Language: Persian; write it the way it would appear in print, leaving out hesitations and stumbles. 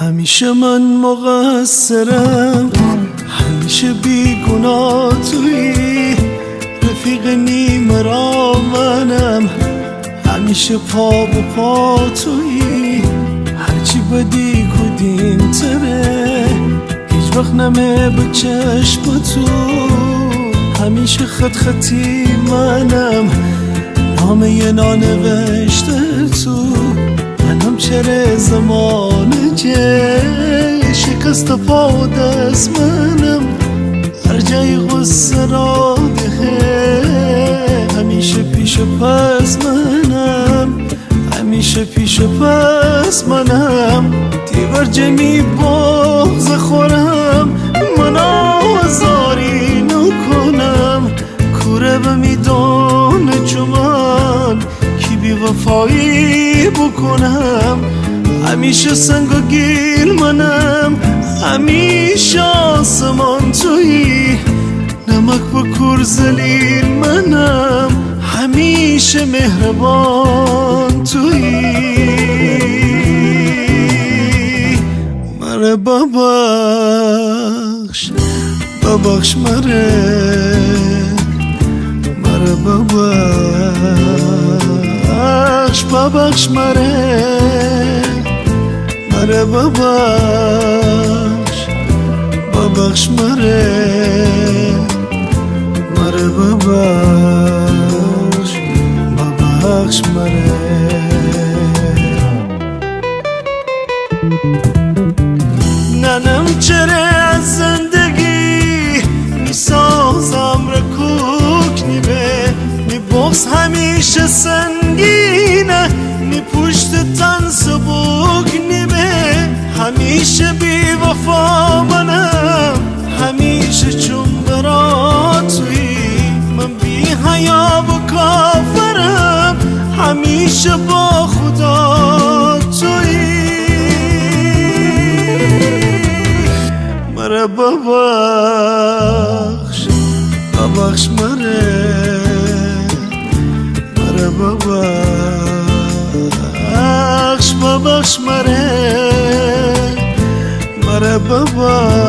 همیشه من مقصرم، همیشه بیگناه تویی، رفیق نیمه را منم، همیشه پا به پا تویی، هرچی بدی کدین تره، هیچ وقت نمه به چشم تو، همیشه خط خطی منم، نامه نانوشته تو، منم چره زمانه جه، شکست پا و دست منم، هر جای غصه را دهه، همیشه پیش پس منم، همیشه پیش پس منم، دیور جمی بغض خورم، من آزاری نکنم، کوره به میدان چمان کی بی وفایی بکنم، همیشه سنگ و گیل منم، همیشه آسمان تویی، نمک با کور زلیل منم، همیشه مهربان تویی، مره ببخش ببخش مره ببخش ببخش مره ببخش ببخش مره ببخش ببخش ننم چره از زندگی میسازم رکوک نیمه، می بغض همیشه سنگینه، می پشت تن سبوک نیمه، همیشه بی وفا منم، همیشه چون برا تویی، من بی حیا و کافرم، همیشه با خدا تویی، مره ببخش ببخش مره ببخش ببخش مره ببخش